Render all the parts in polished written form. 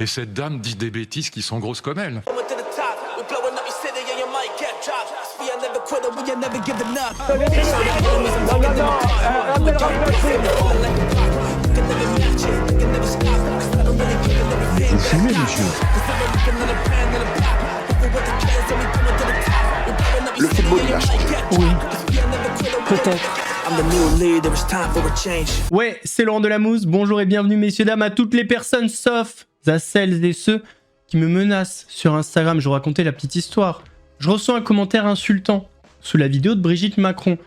Et cette dame dit des bêtises qui sont grosses comme elle. Vous fumez, monsieur? Le football, il a changé. Oui, peut-être. Ouais, c'est Laurent Delamousse. Bonjour et bienvenue, messieurs, dames, à toutes les personnes, sauf à celles et ceux qui me menacent sur Instagram. Je vous racontais la petite histoire. Je reçois un commentaire insultant sous la vidéo de Brigitte Macron.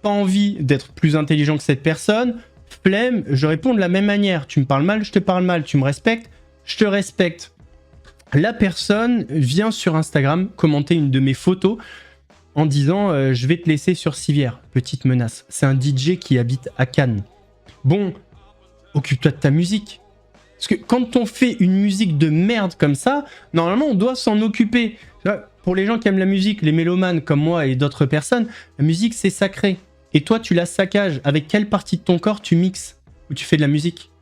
Pas envie d'être plus intelligent que cette personne. Flemme, je réponds de la même manière. Tu me parles mal, je te parle mal. Tu me respectes, je te respecte. La personne vient sur Instagram commenter une de mes photos en disant je vais te laisser sur civière. Petite menace. C'est un DJ qui habite à Cannes. Bon, occupe-toi de ta musique. Parce que quand on fait une musique de merde comme ça, normalement on doit s'en occuper. Pour les gens qui aiment la musique, les mélomanes comme moi et d'autres personnes, la musique c'est sacré. Et toi tu la saccages. Avec quelle partie de ton corps tu mixes ou tu fais de la musique?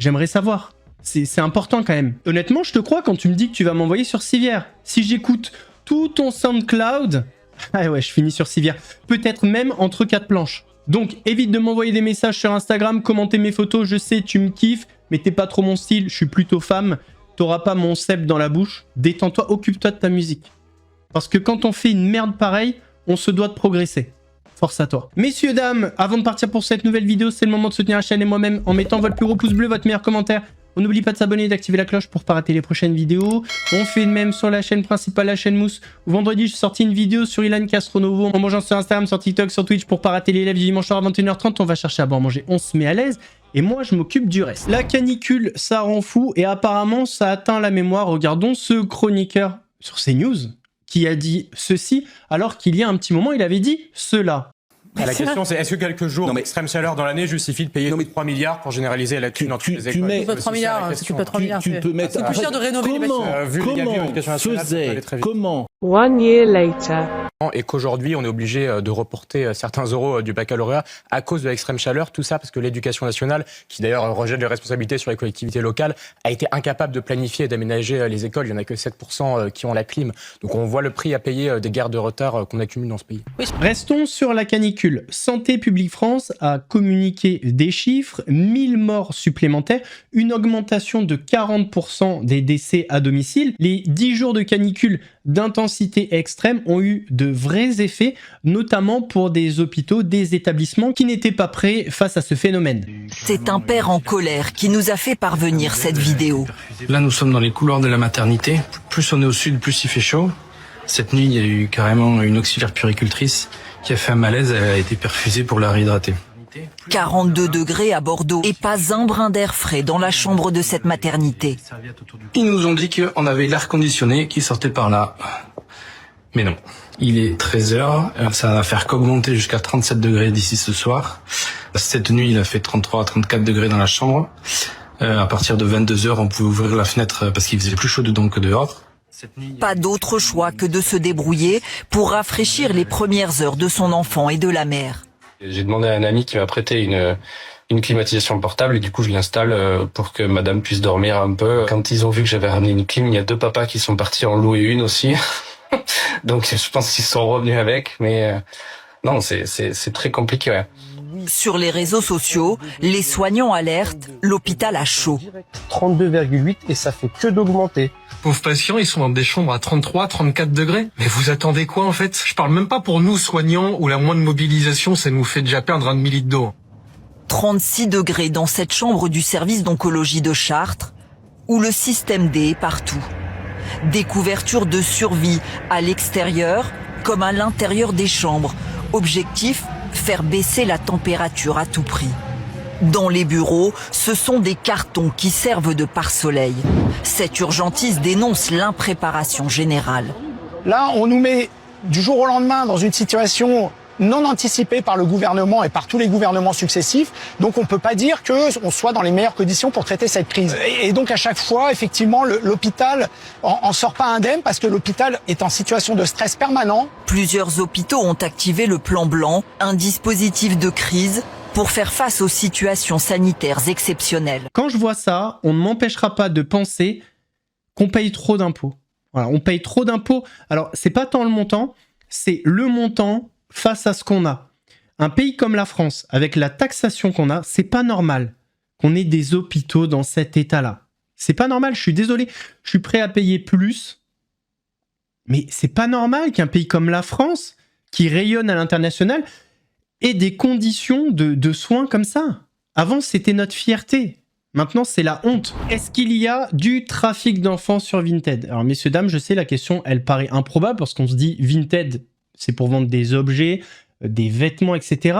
J'aimerais savoir. C'est important quand même. Honnêtement, je te crois quand tu me dis que tu vas m'envoyer sur civière. Si j'écoute tout ton SoundCloud... Ah ouais, je finis sur civière. Peut-être même entre 4 planches. Donc, évite de m'envoyer des messages sur Instagram, commenter mes photos. Je sais, tu me kiffes, mais t'es pas trop mon style. Je suis plutôt femme. T'auras pas mon cep dans la bouche. Détends-toi, occupe-toi de ta musique. Parce que quand on fait une merde pareille, on se doit de progresser. Force à toi. Messieurs, dames, avant de partir pour cette nouvelle vidéo, c'est le moment de soutenir la chaîne et moi-même en mettant votre plus gros pouce bleu, votre meilleur commentaire. On n'oublie pas de s'abonner et d'activer la cloche pour pas rater les prochaines vidéos. On fait de même sur la chaîne principale, la chaîne Mousse. Vendredi, j'ai sorti une vidéo sur Ilan Castronovo en mangeant sur Instagram, sur TikTok, sur Twitch pour pas rater les lives du dimanche soir à 21h30. On va chercher à boire manger, on se met à l'aise. Et moi, je m'occupe du reste. La canicule, ça rend fou et apparemment, ça atteint la mémoire. Regardons ce chroniqueur sur CNews qui a dit ceci alors qu'il y a un petit moment, il avait dit cela. La question, c'est est-ce que quelques jours d'extrême chaleur dans l'année justifient de payer 3 milliards pour généraliser la thune dans toutes les écoles? Mets 3 milliards, tu peux 3 milliards. Tu peux mettre... C'est plus cher de rénover les bâtiments. Comment 1 year later. Et qu'aujourd'hui, on est obligé de reporter certains euros du baccalauréat à cause de l'extrême chaleur. Tout ça parce que l'éducation nationale, qui d'ailleurs rejette les responsabilités sur les collectivités locales, a été incapable de planifier et d'aménager les écoles. Il n'y en a que 7% qui ont la clim. Donc on voit le prix à payer des guerres de retard qu'on accumule dans ce pays. Restons sur la canicule. Santé publique France a communiqué des chiffres, 1000 morts supplémentaires, une augmentation de 40% des décès à domicile. Les 10 jours de canicule d'intensité extrême ont eu de vrais effets, notamment pour des hôpitaux, des établissements qui n'étaient pas prêts face à ce phénomène. C'est un père en colère qui nous a fait parvenir cette vidéo. Là, nous sommes dans les couloirs de la maternité. Plus on est au sud, plus il fait chaud. Cette nuit, il y a eu carrément une auxiliaire puéricultrice qui a fait un malaise, elle a été perfusée pour la réhydrater. 42 degrés à Bordeaux et pas un brin d'air frais dans la chambre de cette maternité. Ils nous ont dit qu'on avait l'air conditionné qui sortait par là. Mais non. Il est 13h, ça va faire qu'augmenter jusqu'à 37 degrés d'ici ce soir. Cette nuit, il a fait 33 à 34 degrés dans la chambre. À partir de 22h, on pouvait ouvrir la fenêtre parce qu'il faisait plus chaud dedans que dehors. Pas d'autre choix que de se débrouiller pour rafraîchir les premières heures de son enfant et de la mère. J'ai demandé à un ami qui m'a prêté une climatisation portable et du coup je l'installe pour que madame puisse dormir un peu. Quand ils ont vu que j'avais ramené une clim, il y a 2 papas qui sont partis en louer une aussi. Donc je pense qu'ils sont revenus avec, mais non, c'est très compliqué. Ouais. Sur les réseaux sociaux, les soignants alertent, l'hôpital a chaud. 32,8 et ça fait que d'augmenter. Pauvres patients, ils sont dans des chambres à 33, 34 degrés. Mais vous attendez quoi en fait? Je parle même pas pour nous soignants où la moindre mobilisation, ça nous fait déjà perdre 1 demi-litre d'eau. 36 degrés dans cette chambre du service d'oncologie de Chartres, où le système D est partout. Des couvertures de survie à l'extérieur comme à l'intérieur des chambres. Objectif, faire baisser la température à tout prix. Dans les bureaux, ce sont des cartons qui servent de pare-soleil. Cette urgentiste dénonce l'impréparation générale. Là, on nous met du jour au lendemain dans une situation non anticipée par le gouvernement et par tous les gouvernements successifs. Donc on ne peut pas dire qu'on soit dans les meilleures conditions pour traiter cette crise. Et donc à chaque fois, effectivement, l'hôpital en sort pas indemne parce que l'hôpital est en situation de stress permanent. Plusieurs hôpitaux ont activé le plan blanc, un dispositif de crise pour faire face aux situations sanitaires exceptionnelles. Quand je vois ça, on ne m'empêchera pas de penser qu'on paye trop d'impôts. Voilà, on paye trop d'impôts. Alors, c'est pas tant le montant, c'est le montant face à ce qu'on a. Un pays comme la France, avec la taxation qu'on a, c'est pas normal qu'on ait des hôpitaux dans cet état-là. C'est pas normal, je suis désolé. Je suis prêt à payer plus. Mais c'est pas normal qu'un pays comme la France, qui rayonne à l'international, ait des conditions de soins comme ça. Avant, c'était notre fierté. Maintenant, c'est la honte. Est-ce qu'il y a du trafic d'enfants sur Vinted? Alors, messieurs, dames, je sais, la question, elle paraît improbable parce qu'on se dit Vinted, c'est pour vendre des objets, des vêtements, etc.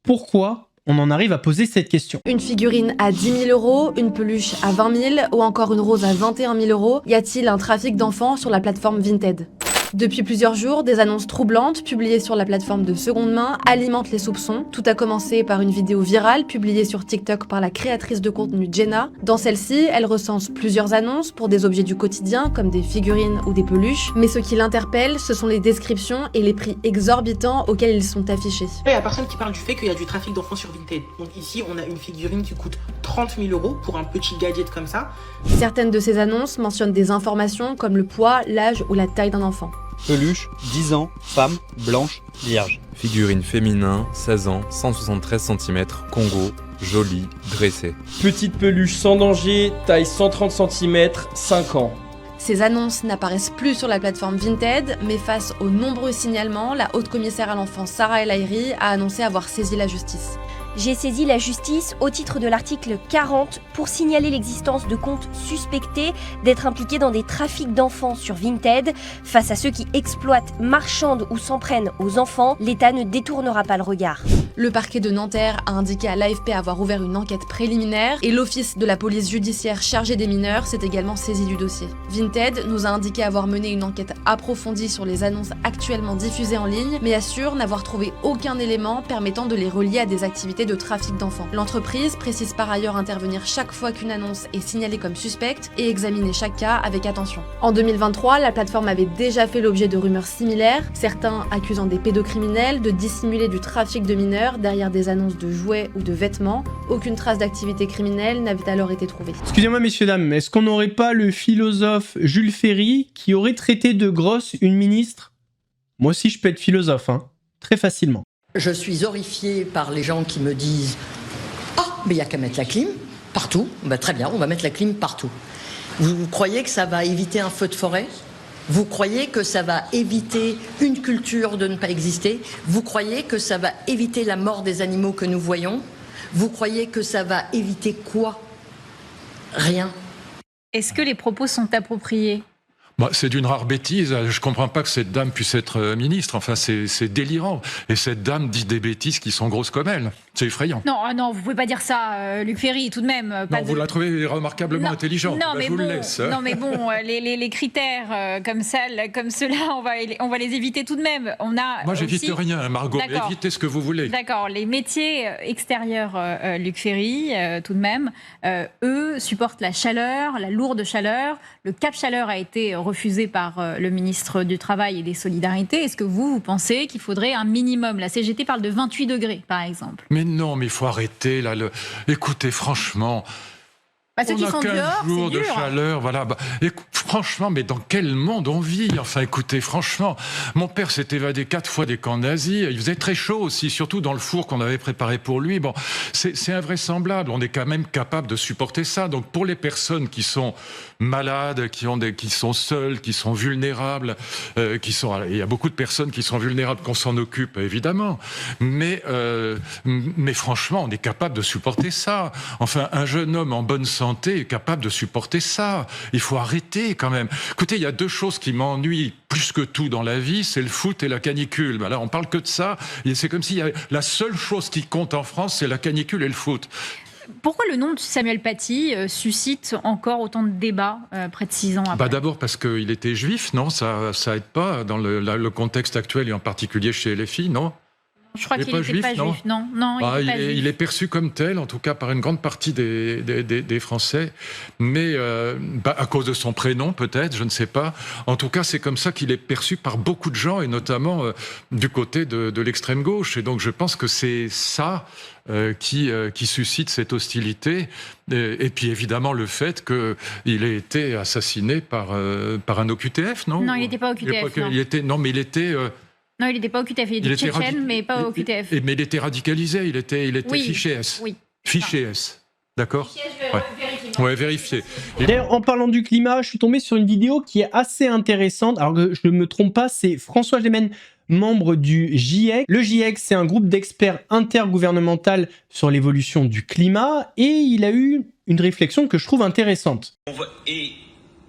Pourquoi on en arrive à poser cette question? Une figurine à 10 000 euros, une peluche à 20 000 ou encore une rose à 21 000 euros. Y a-t-il un trafic d'enfants sur la plateforme Vinted? Depuis plusieurs jours, des annonces troublantes publiées sur la plateforme de seconde main alimentent les soupçons. Tout a commencé par une vidéo virale publiée sur TikTok par la créatrice de contenu Jenna. Dans celle-ci, elle recense plusieurs annonces pour des objets du quotidien comme des figurines ou des peluches. Mais ce qui l'interpelle, ce sont les descriptions et les prix exorbitants auxquels ils sont affichés. Il y a personne qui parle du fait qu'il y a du trafic d'enfants sur Vinted. Donc ici, on a une figurine qui coûte 30 000 euros pour un petit gadget comme ça. Certaines de ces annonces mentionnent des informations comme le poids, l'âge ou la taille d'un enfant. Peluche, 10 ans, femme, blanche, vierge. Figurine féminin, 16 ans, 173 cm, Congo, jolie, dressée. Petite peluche sans danger, taille 130 cm, 5 ans. Ces annonces n'apparaissent plus sur la plateforme Vinted, mais face aux nombreux signalements, la haute commissaire à l'enfance Sarah El Haïry a annoncé avoir saisi la justice. J'ai saisi la justice au titre de l'article 40 pour signaler l'existence de comptes suspectés d'être impliqués dans des trafics d'enfants sur Vinted. Face à ceux qui exploitent, marchandent ou s'en prennent aux enfants, l'État ne détournera pas le regard. Le parquet de Nanterre a indiqué à l'AFP avoir ouvert une enquête préliminaire et l'office de la police judiciaire chargé des mineurs s'est également saisi du dossier. Vinted nous a indiqué avoir mené une enquête approfondie sur les annonces actuellement diffusées en ligne, mais assure n'avoir trouvé aucun élément permettant de les relier à des activités de trafic d'enfants. L'entreprise précise par ailleurs intervenir chaque fois qu'une annonce est signalée comme suspecte et examiner chaque cas avec attention. En 2023, la plateforme avait déjà fait l'objet de rumeurs similaires, certains accusant des pédocriminels de dissimuler du trafic de mineurs derrière des annonces de jouets ou de vêtements. Aucune trace d'activité criminelle n'avait alors été trouvée. Excusez-moi messieurs dames, est-ce qu'on n'aurait pas le philosophe Jules Ferry qui aurait traité de grosse une ministre? Moi aussi je peux être philosophe, hein, très facilement. Je suis horrifiée par les gens qui me disent « Ah, mais il n'y a qu'à mettre la clim partout. » Très bien, on va mettre la clim partout. Vous croyez que ça va éviter un feu de forêt ? Vous croyez que ça va éviter une culture de ne pas exister ? Vous croyez que ça va éviter la mort des animaux que nous voyons ? Vous croyez que ça va éviter quoi ? Rien. Est-ce que les propos sont appropriés ? C'est d'une rare bêtise. Je comprends pas que cette dame puisse être ministre. Enfin, c'est délirant. Et cette dame dit des bêtises qui sont grosses comme elle. C'est effrayant. Non, vous pouvez pas dire ça, Luc Ferry, tout de même. Vous la trouvez remarquablement intelligente. Je vous le laisse. Non, mais bon, les critères comme ceux-là, on va les éviter tout de même. Moi, j'évite rien, Margot. Mais évitez ce que vous voulez. D'accord. Les métiers extérieurs, Luc Ferry, tout de même, eux supportent la chaleur, la lourde chaleur. Le cap chaleur a été refusé par le ministre du Travail et des Solidarités. Est-ce que vous pensez qu'il faudrait un minimum? La CGT parle de 28 degrés, par exemple. Mais non, mais il faut arrêter, là. Écoutez, franchement... Ceux qui sont dehors, jours c'est de dur. chaleur, voilà. Franchement, mais dans quel monde on vit? Enfin, écoutez, franchement, mon père s'est évadé 4 fois des camps nazis. Il faisait très chaud aussi, surtout dans le four qu'on avait préparé pour lui. Bon, c'est invraisemblable. On est quand même capable de supporter ça. Donc, pour les personnes qui sont malades, qui sont seules, qui sont vulnérables, il y a beaucoup de personnes qui sont vulnérables qu'on s'en occupe, évidemment. Mais franchement, on est capable de supporter ça. Enfin, un jeune homme en bonne santé est capable de supporter ça. Il faut arrêter quand même. Écoutez, il y a 2 choses qui m'ennuient plus que tout dans la vie, c'est le foot et la canicule. Là, on parle que de ça. Et c'est comme si la seule chose qui compte en France, c'est la canicule et le foot. Pourquoi le nom de Samuel Paty suscite encore autant de débats près de 6 ans après? D'abord parce qu'il était juif, non? Ça aide pas dans le contexte actuel et en particulier chez les filles, non? Je crois Il est qu'il pas n'était juif, pas non juif. Non, Ah, il n'est pas juif. il est perçu comme tel, en tout cas par une grande partie des Français, mais à cause de son prénom peut-être, je ne sais pas. En tout cas, c'est comme ça qu'il est perçu par beaucoup de gens, et notamment du côté de l'extrême gauche. Et donc je pense que c'est ça qui suscite cette hostilité. Et puis évidemment le fait qu'il ait été assassiné par un OQTF, non? Non, il n'était pas au QTF. Non, mais il était... Non, il n'était pas au QTF. Il était tchétchène, mais pas au QTF. Mais il était radicalisé, il était Oui. fiché S. Oui. Fiché S. D'accord. Ouais, vérifié. D'ailleurs, en parlant du climat, je suis tombé sur une vidéo qui est assez intéressante. Alors que je ne me trompe pas, c'est François Gémen, membre du GIEC. Le GIEC, c'est un groupe d'experts intergouvernemental sur l'évolution du climat, et il a eu une réflexion que je trouve intéressante. Et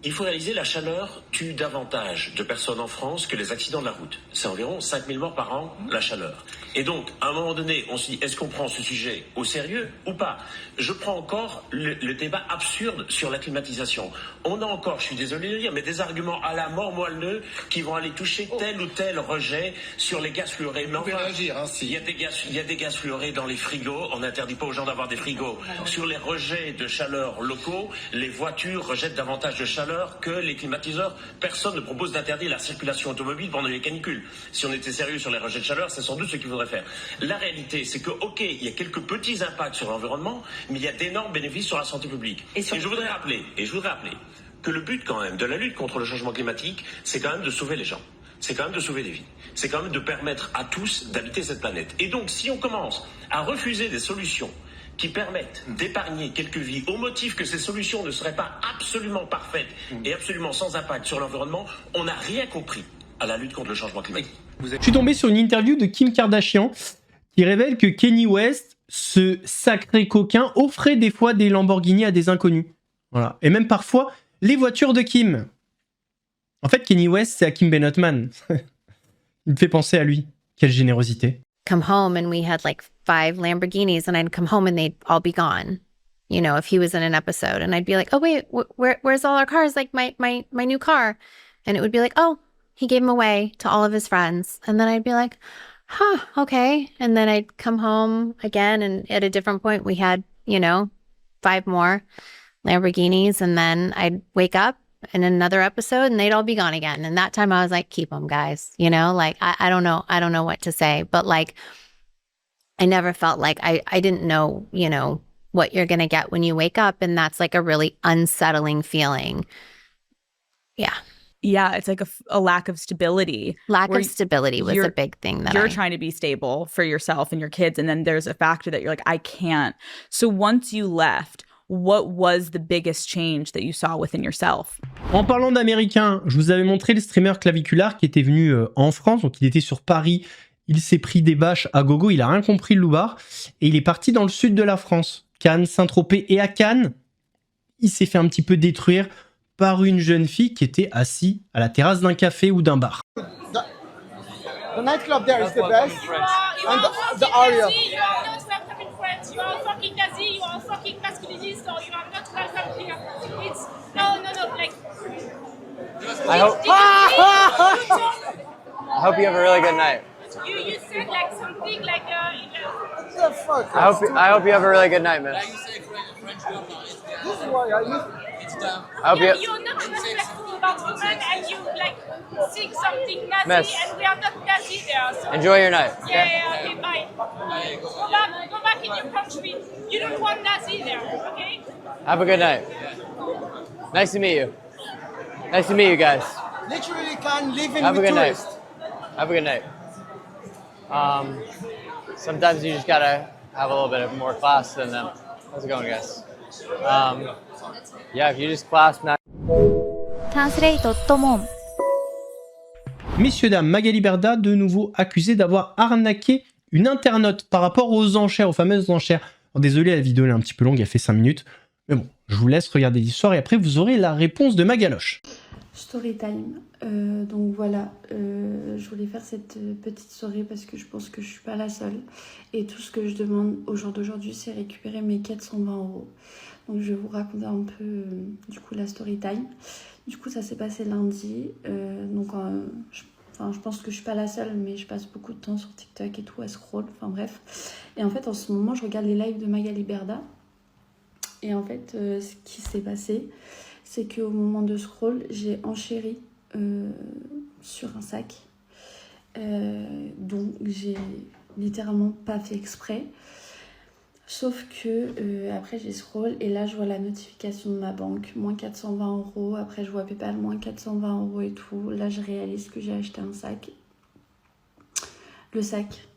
il faut réaliser, la chaleur tue davantage de personnes en France que les accidents de la route. C'est environ 5000 morts par an, la chaleur. Et donc, à un moment donné, on se dit, est-ce qu'on prend ce sujet au sérieux ou pas? Je prends encore le débat absurde sur la climatisation. On a encore, je suis désolé de le dire, mais des arguments à la mort moelleux qui vont aller toucher tel ou tel rejet sur les gaz fluorés. Mais enfin, il y a des gaz fluorés dans les frigos, on n'interdit pas aux gens d'avoir des frigos. Sur les rejets de chaleur locaux, les voitures rejettent davantage de chaleur que les climatiseurs. Personne ne propose d'interdire la circulation automobile pendant les canicules. Si on était sérieux sur les rejets de chaleur, c'est sans doute ce qu'il faudrait faire. La réalité, c'est que, ok, il y a quelques petits impacts sur l'environnement, mais il y a d'énormes bénéfices sur la santé publique. Et je voudrais rappeler que le but quand même de la lutte contre le changement climatique, c'est quand même de sauver les gens. C'est quand même de sauver des vies. C'est quand même de permettre à tous d'habiter cette planète. Et donc, si on commence à refuser des solutions qui permettent d'épargner quelques vies au motif que ces solutions ne seraient pas absolument parfaites et absolument sans impact sur l'environnement, on n'a rien compris à la lutte contre le changement climatique. Je suis tombé sur une interview de Kim Kardashian qui révèle que Kanye West, ce sacré coquin, offrait des fois des Lamborghini à des inconnus. Voilà. Et même parfois, les voitures de Kim. En fait, Kanye West, c'est Hakim Benotman. Il me fait penser à lui. Quelle générosité. Come home and we had like 5 Lamborghinis, and I'd come home and they'd all be gone. You know, if he was in an episode, and I'd be like, oh wait, where's all our cars? Like my new car. And it would be like, oh, he gave them away to all of his friends. And then I'd be like, huh, okay. And then I'd come home again, and at a different point we had, 5 more Lamborghinis, and then I'd wake up in another episode and they'd all be gone again. And that time I was like, keep them, guys. Like I don't know what to say, but like I never felt like I didn't know, what you're going to get when you wake up, and that's like a really unsettling feeling. Yeah. Yeah, it's like a lack of stability. Lack of stability was a big thing that you're trying to be stable for yourself and your kids, and then there's a factor that you're like, I can't. So once you left, what was the biggest change that you saw within yourself? En parlant d'Américains, je vous avais montré le streamer Clavicular qui était venu en France, donc il était sur Paris, il s'est pris des bâches à gogo, il a rien compris le loupard, et il est parti dans le sud de la France, Cannes, Saint-Tropez, et à Cannes, il s'est fait un petit peu détruire par une jeune fille qui était assise à la terrasse d'un café ou d'un bar. The nightclub there is the best. And the area. You are not welcome in France. You are a fucking Nazi. You are a fucking masculinist. Or you are not welcome here. It's no. Like. I hope you have a really good night. You said like something like the fuck. I hope you have a really good night, man. This is why I hope you're not respectful about women, and you like think something Nazi, Miss. and we are not Nazi there. So. Enjoy your night. Yeah, okay, bye. Go back in your country. You don't want Nazi there, okay? Have a good night. Nice to meet you. Nice to meet you guys. Literally can't live in Have a with good night. tourists. Have a good night. Sometimes you just gotta have a little bit more class than them. How's it going, guys? Yeah, if you just clasp that. Translate.mom. Messieurs, dames, Magali Berda, de nouveau accusée d'avoir arnaqué une internaute par rapport aux enchères, aux fameuses enchères. Alors, désolé, la vidéo elle est un petit peu longue, elle fait 5 minutes. Mais bon, je vous laisse regarder l'histoire et après vous aurez la réponse de Magaloche. Storytime. Donc voilà, je voulais faire cette petite soirée parce que je pense que je suis pas la seule. Et tout ce que je demande au jour d'aujourd'hui, c'est récupérer mes 420 €. Donc je vais vous raconter un peu du coup la storytime. Du coup ça s'est passé lundi. Enfin, je pense que je suis pas la seule, mais je passe beaucoup de temps sur TikTok et tout, à scroll, enfin bref. Et en fait, en ce moment, je regarde les lives de Magali Berda. Et en fait, ce qui s'est passé, c'est qu'au moment de scroll, j'ai enchéri sur un sac. Donc, j'ai littéralement pas fait exprès. Sauf que après j'ai scroll et là je vois la notification de ma banque, moins 420 €. Après je vois PayPal, moins 420 € et tout. Là je réalise que j'ai acheté un sac. Le sac,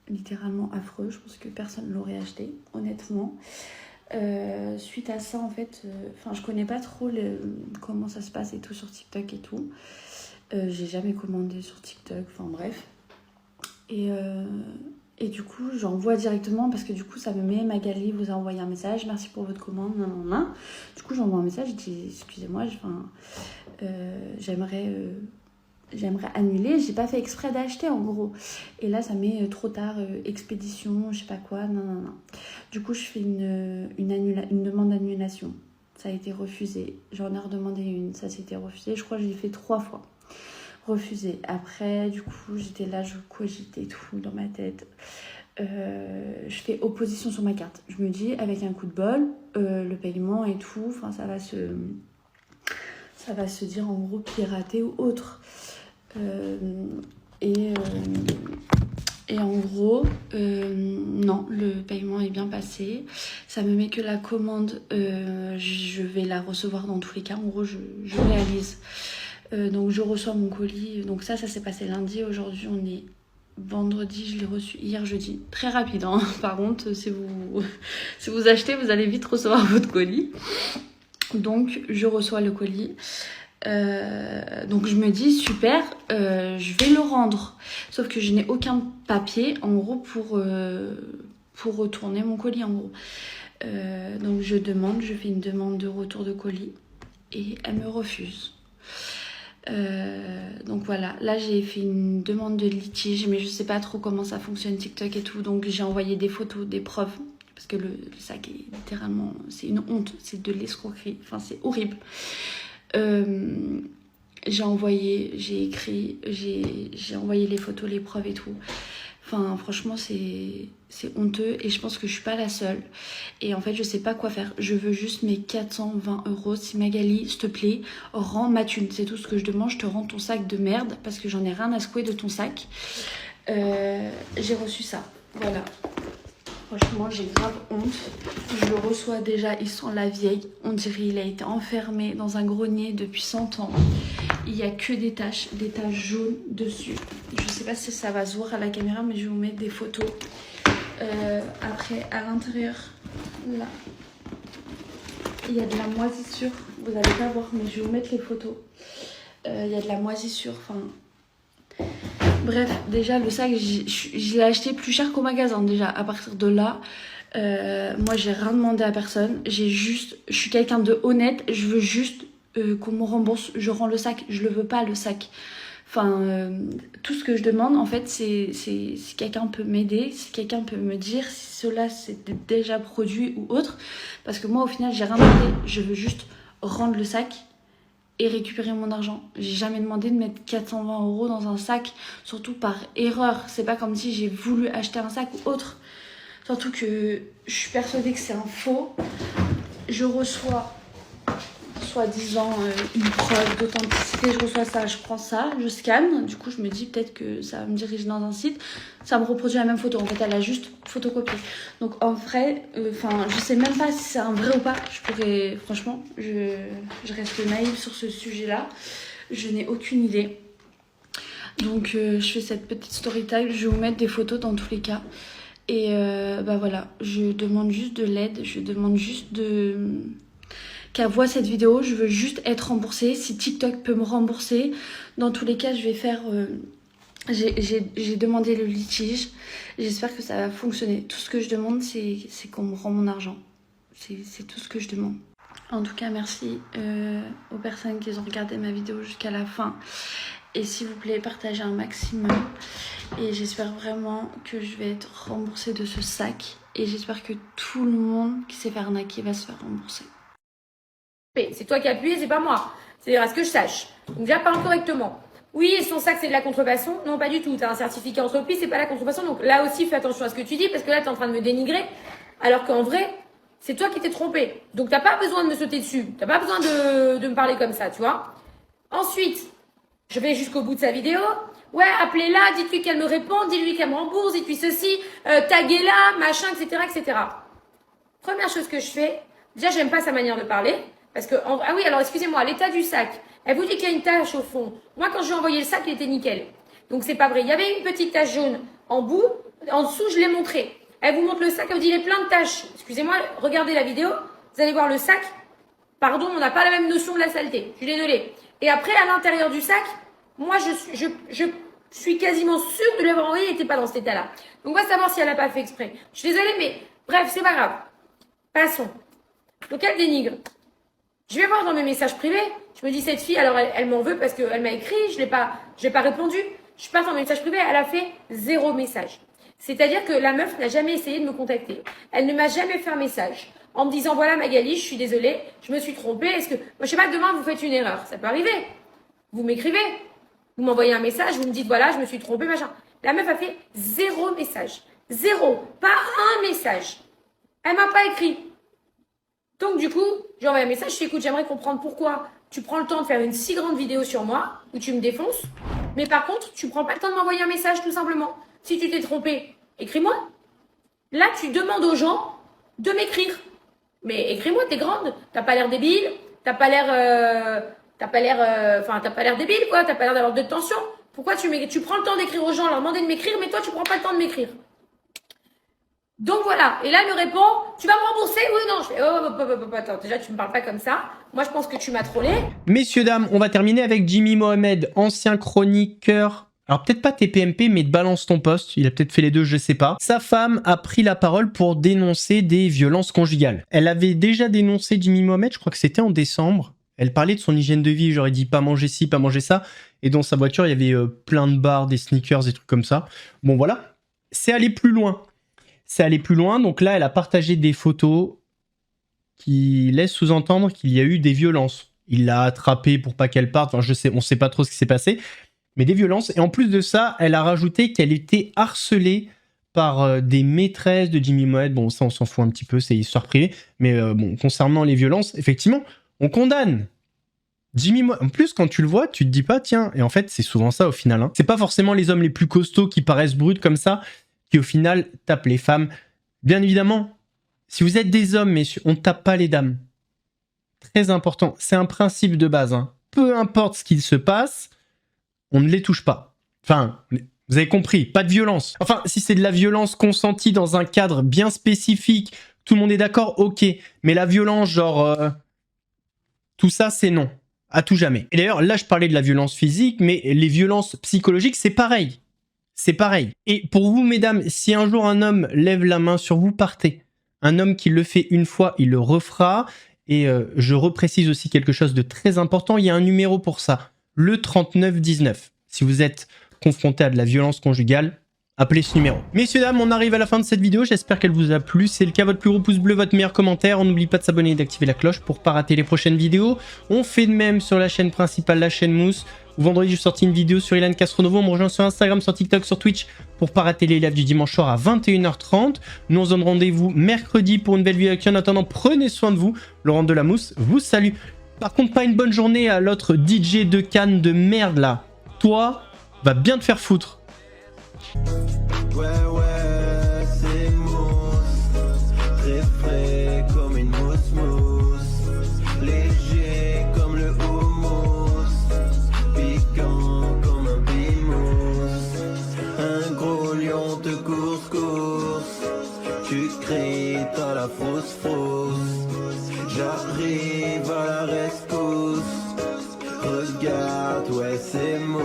littéralement affreux. Je pense que personne ne l'aurait acheté, honnêtement. Suite à ça, en fait, je connais pas trop comment ça se passe et tout sur TikTok et tout. J'ai jamais commandé sur TikTok, enfin bref. Et du coup, j'envoie directement parce que du coup, ça me met Magali vous a envoyé un message, merci pour votre commande, nan. Du coup, j'envoie un message, je dis excusez-moi, j'aimerais annuler, j'ai pas fait exprès d'acheter en gros. Et là, ça met trop tard, expédition, je sais pas quoi, nan. Du coup, je fais une demande d'annulation. Ça a été refusé. J'en ai redemandé une, ça s'était refusé. Je crois que je l'ai fait 3 fois. Refusé. Après, du coup, j'étais là, je cogitais tout dans ma tête. Je fais opposition sur ma carte. Je me dis, avec un coup de bol, le paiement et tout, enfin, ça va se dire en gros piraté ou autre. Et en gros, non, le paiement est bien passé. Ça me met que la commande, je vais la recevoir dans tous les cas. En gros, je réalise. Donc je reçois mon colis. Donc ça s'est passé lundi. Aujourd'hui, on est vendredi. Je l'ai reçu hier jeudi. Très rapide, hein. Par contre, si vous achetez, vous allez vite recevoir votre colis. Donc je reçois le colis. Donc je me dis super, je vais le rendre. Sauf que je n'ai aucun papier en gros pour retourner mon colis en gros. Donc je fais une demande de retour de colis et elle me refuse. Donc voilà, là j'ai fait une demande de litige, mais je sais pas trop comment ça fonctionne TikTok et tout, donc j'ai envoyé des photos, des preuves, parce que le sac est littéralement, c'est une honte, c'est de l'escroquerie, enfin c'est horrible. J'ai envoyé, j'ai écrit, j'ai envoyé les photos, les preuves et tout. Enfin, franchement, c'est honteux et je pense que je suis pas la seule. Et en fait, je sais pas quoi faire. Je veux juste mes 420 €. Si Magali, s'il te plaît, rends ma thune. C'est tout ce que je demande. Je te rends ton sac de merde parce que j'en ai rien à secouer de ton sac. J'ai reçu ça. Voilà. Franchement, j'ai grave honte. Je le reçois déjà, il sent la vieille. On dirait qu'il a été enfermé dans un grenier depuis 100 ans. Il n'y a que des taches jaunes dessus. Je sais pas si ça va se voir à la caméra, mais je vais vous mettre des photos. Après, à l'intérieur, là, il y a de la moisissure. Vous n'allez pas voir, mais je vais vous mettre les photos. Il y a de la moisissure, enfin... Bref, déjà le sac, je l'ai acheté plus cher qu'au magasin déjà. À partir de là, moi j'ai rien demandé à personne. Je suis quelqu'un de honnête. Je veux juste qu'on me rembourse. Je rends le sac. Je le veux pas le sac. Enfin, tout ce que je demande en fait, c'est si quelqu'un peut m'aider, si quelqu'un peut me dire si cela c'était déjà produit ou autre. Parce que moi au final j'ai rien demandé. Je veux juste rendre le sac et récupérer mon argent. J'ai jamais demandé de mettre 420 € dans un sac, surtout par erreur. C'est pas comme si j'ai voulu acheter un sac ou autre. Surtout que je suis persuadée que c'est un faux. Je reçois, soi-disant, une preuve d'authenticité. Je reçois ça, je prends ça, je scanne. Du coup, je me dis peut-être que ça va me diriger dans un site. Ça me reproduit la même photo. En fait, elle a juste photocopié. Donc, en vrai, je sais même pas si c'est un vrai ou pas. Franchement, je reste naïve sur ce sujet-là. Je n'ai aucune idée. Donc, je fais cette petite story time. Je vais vous mettre des photos dans tous les cas. Et voilà, je demande juste de l'aide. Je demande juste qu'elle voit cette vidéo. Je veux juste être remboursée. Si TikTok peut me rembourser, dans tous les cas, je vais faire... J'ai demandé le litige. J'espère que ça va fonctionner. Tout ce que je demande, c'est qu'on me rend mon argent. C'est tout ce que je demande. En tout cas, merci aux personnes qui ont regardé ma vidéo jusqu'à la fin. Et s'il vous plaît, partagez un maximum. Et j'espère vraiment que je vais être remboursée de ce sac. Et j'espère que tout le monde qui s'est fait arnaquer va se faire rembourser. C'est toi qui as appuyé, c'est pas moi. C'est à ce que je sache. Donc viens parle correctement. Oui, son sac, c'est de la contrefaçon. Non, pas du tout. Tu as un certificat entreprise, c'est pas la contrefaçon. Donc là aussi, fais attention à ce que tu dis, parce que là, tu es en train de me dénigrer. Alors qu'en vrai, c'est toi qui t'es trompé. Donc t'as pas besoin de me sauter dessus. T'as pas besoin de me parler comme ça, tu vois. Ensuite, je vais jusqu'au bout de sa vidéo. Ouais, appelez-la, dites-lui qu'elle me répond, dites-lui qu'elle me rembourse, dites-lui ceci, taguez-la, machin, etc., etc. Première chose que je fais, déjà, j'aime pas sa manière de parler. Parce que, ah oui, alors excusez-moi, l'état du sac. Elle vous dit qu'il y a une tache au fond. Moi, quand je lui ai envoyé le sac, il était nickel. Donc, c'est pas vrai. Il y avait une petite tache jaune en bout. En dessous, je l'ai montré. Elle vous montre le sac, elle vous dit il est plein de taches. Excusez-moi, regardez la vidéo. Vous allez voir le sac. Pardon, on n'a pas la même notion de la saleté. Je suis désolée. Et après, à l'intérieur du sac, moi, je suis quasiment sûre de lui avoir envoyé, il n'était pas dans cet état-là. Donc, on va savoir si elle n'a pas fait exprès. Je suis désolée, mais bref, c'est pas grave. Passons. Donc, elle dénigre. Je vais voir dans mes messages privés. Je me dis, cette fille, alors elle m'en veut parce qu'elle m'a écrit, je n'ai pas répondu. Je passe dans mes messages privés, elle a fait 0 message. C'est-à-dire que la meuf n'a jamais essayé de me contacter. Elle ne m'a jamais fait un message en me disant, voilà Magali, je suis désolée, je me suis trompée. Est-ce que, moi, je sais pas, demain vous faites une erreur, ça peut arriver. Vous m'écrivez, vous m'envoyez un message, vous me dites, voilà, je me suis trompée, machin. La meuf a fait 0 message. 0, pas un message. Elle m'a pas écrit. Donc du coup, j'ai envoyé un message, je dis écoute, j'aimerais comprendre pourquoi tu prends le temps de faire une si grande vidéo sur moi, où tu me défonces, mais par contre, tu prends pas le temps de m'envoyer un message tout simplement. Si tu t'es trompé, écris-moi. Là, tu demandes aux gens de m'écrire. Mais écris-moi, t'es grande, t'as pas l'air débile, t'as pas l'air débile quoi, t'as pas l'air d'avoir de tension. Pourquoi tu prends le temps d'écrire aux gens, leur demander de m'écrire, mais toi tu prends pas le temps de m'écrire. Donc voilà, et là elle me répond, tu vas me rembourser? Oui, non, je fais, attends, déjà tu me parles pas comme ça, moi je pense que tu m'as trollé. Messieurs, dames, on va terminer avec Jimmy Mohamed, ancien chroniqueur, alors peut-être pas TPMP, mais de Balance ton poste, il a peut-être fait les deux, je sais pas. Sa femme a pris la parole pour dénoncer des violences conjugales. Elle avait déjà dénoncé Jimmy Mohamed, je crois que c'était en décembre. Elle parlait de son hygiène de vie, j'aurais dit pas manger ci, pas manger ça, et dans sa voiture il y avait plein de bars, des sneakers, des trucs comme ça. Bon voilà, c'est aller plus loin. C'est aller plus loin, donc là elle a partagé des photos qui laissent sous-entendre qu'il y a eu des violences. Il l'a attrapée pour pas qu'elle parte, enfin on sait pas trop ce qui s'est passé, mais des violences. Et en plus de ça, elle a rajouté qu'elle était harcelée par des maîtresses de Jimmy Mohamed. Bon, ça on s'en fout un petit peu, c'est histoire privée, mais bon, concernant les violences, effectivement, on condamne Jimmy Mohamed. En plus, quand tu le vois, tu te dis pas, tiens, et en fait c'est souvent ça au final, hein. C'est pas forcément les hommes les plus costauds qui paraissent bruts comme ça, qui au final tape les femmes. Bien évidemment, si vous êtes des hommes, messieurs, on ne tape pas les dames. Très important, c'est un principe de base, hein. Peu importe ce qu'il se passe, on ne les touche pas. Enfin, vous avez compris, pas de violence. Enfin, si c'est de la violence consentie dans un cadre bien spécifique, tout le monde est d'accord, ok. Mais la violence, genre... tout ça, c'est non. À tout jamais. Et d'ailleurs, là, je parlais de la violence physique, mais les violences psychologiques, c'est pareil. C'est pareil. Et pour vous, mesdames, si un jour un homme lève la main sur vous, partez. Un homme qui le fait une fois, il le refera. Et je reprécise aussi quelque chose de très important. Il y a un numéro pour ça. Le 3919. Si vous êtes confronté à de la violence conjugale, appelez ce numéro. Messieurs, dames, on arrive à la fin de cette vidéo. J'espère qu'elle vous a plu. C'est le cas, votre plus gros pouce bleu, votre meilleur commentaire. On n'oublie pas de s'abonner et d'activer la cloche pour ne pas rater les prochaines vidéos. On fait de même sur la chaîne principale, la chaîne Mousse. Vendredi, j'ai sorti une vidéo sur Ilan Castronovo. On me rejoint sur Instagram, sur TikTok, sur Twitch pour pas rater les lives du dimanche soir à 21h30. Nous on se donne rendez-vous mercredi pour une belle vidéo. En attendant, prenez soin de vous. Laurent Delamousse vous salue. Par contre, pas une bonne journée à l'autre DJ de Cannes de merde là. Toi, va bien te faire foutre. Ouais, c'est mousse. Très frais comme une mousse. Léger comme le houmous. Piquant comme un bimous. Un gros lion te course. Tu cries, t'as la frousse. J'arrive à la rescousse. Regarde, ouais, c'est mousse.